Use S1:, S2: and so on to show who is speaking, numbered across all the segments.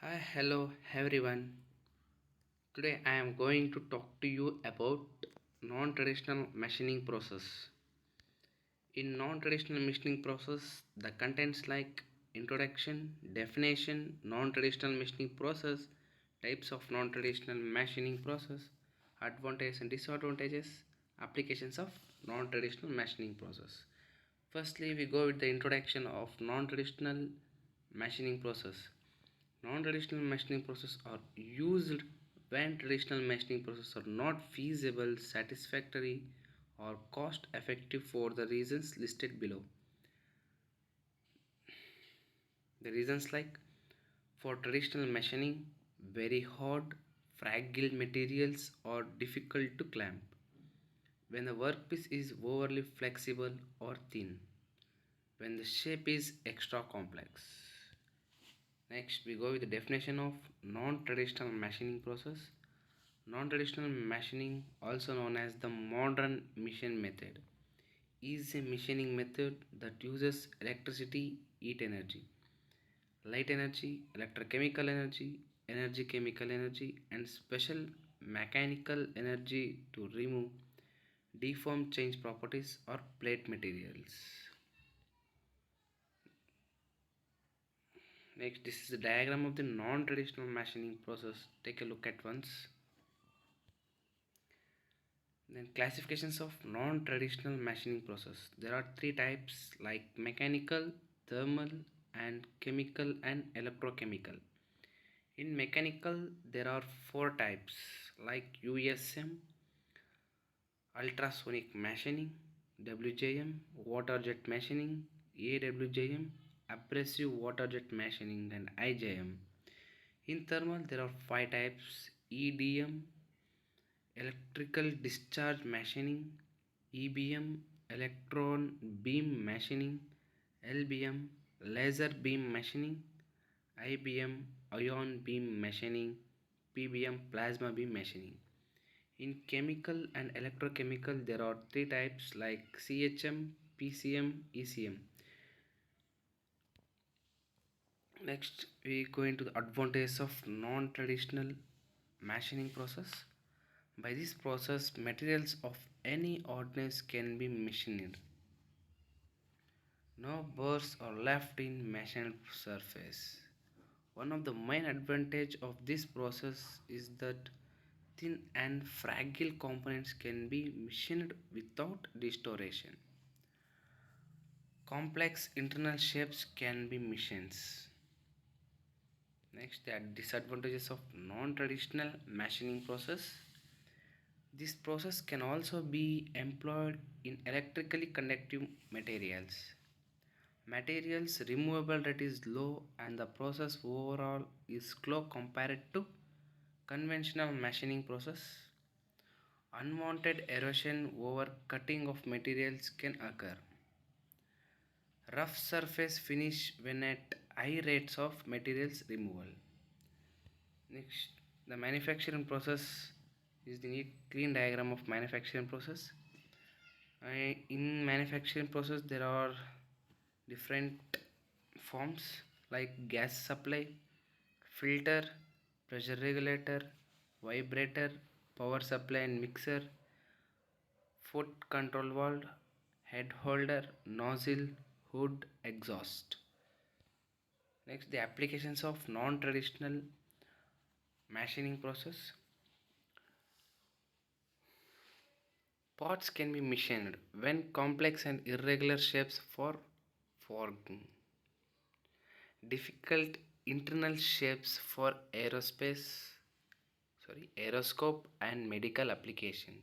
S1: Hi, hello everyone. Today I am going to talk to you about non-traditional machining process. In non-traditional machining process, the contents like introduction, definition, non-traditional machining process, types of non-traditional machining process, advantages and disadvantages, applications of non-traditional machining process. Firstly, we go with the introduction of non-traditional machining process. Non-traditional machining process are used when traditional machining processes are not feasible, satisfactory, or cost effective for the reasons listed below. The reasons like for traditional machining, very hard, fragile materials are difficult to clamp. When the workpiece is overly flexible or thin. When the shape is extra complex. Next, we go with the definition of non-traditional machining process. Non-traditional machining, also known as the modern machine method, is a machining method that uses electricity, heat energy, light energy, electrochemical energy, energy chemical energy, and special mechanical energy to remove, deform, change properties or plate materials. Next, this is the diagram of the non-traditional machining process. Take a look at once. Then classifications of non-traditional machining process. There are three types like mechanical, thermal, and chemical and electrochemical. In mechanical, there are four types like USM, ultrasonic machining, WJM, water jet machining, AWJM, abrasive water jet machining, and IJM. In thermal, there are five types EDM, electrical discharge machining, EBM, electron beam machining, LBM, laser beam machining, IBM, ion beam machining, PBM, plasma beam machining. In chemical and electrochemical, there are three types like CHM, PCM, ECM. Next, we go into the advantages of non-traditional machining process. By this process, materials of any hardness can be machined. No burrs are left in machined surface. One of the main advantage of this process is that thin and fragile components can be machined without distortion. Complex internal shapes can be machined. Next, the disadvantages of non-traditional machining process. This process can also be employed in electrically conductive materials. Materials removable rate is low and the process overall is slow compared to conventional machining process. Unwanted erosion over cutting of materials can occur. Rough surface finish when at high rates of materials removal. Next, the manufacturing process is the neat clean diagram of manufacturing process. In manufacturing process, there are different forms like gas supply, filter, pressure regulator, vibrator, power supply and mixer, foot control valve, head holder, nozzle, hood, exhaust. Next, the applications of non-traditional machining process. Parts can be machined when complex and irregular shapes for forging. Difficult internal shapes for aeroscope and medical application.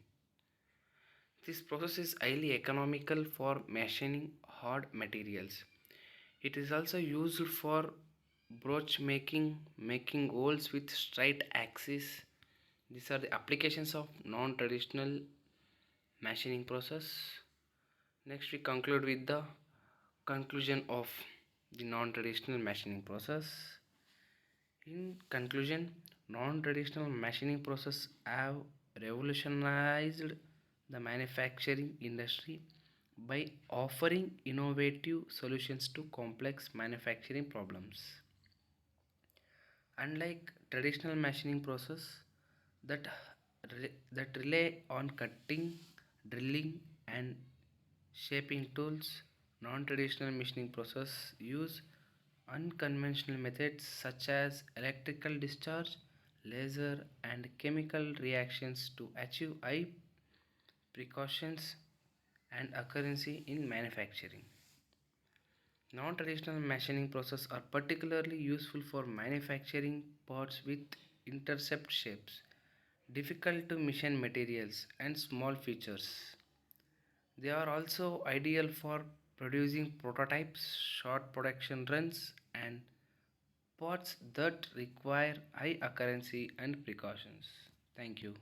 S1: This process is highly economical for machining hard materials. It is also used for brooch making, making holes with straight axis. These are the applications of non-traditional machining process. Next, we conclude with the conclusion of the non-traditional machining process. In conclusion, non-traditional machining process have revolutionized the manufacturing industry by offering innovative solutions to complex manufacturing problems. Unlike traditional machining process that that rely on cutting, drilling, and shaping tools, non-traditional machining process use unconventional methods such as electrical discharge, laser, and chemical reactions to achieve high precautions and accuracy in manufacturing. Non-traditional machining processes are particularly useful for manufacturing parts with intercept shapes, difficult to machine materials, and small features. They are also ideal for producing prototypes, short production runs, and parts that require high accuracy and precautions. Thank you.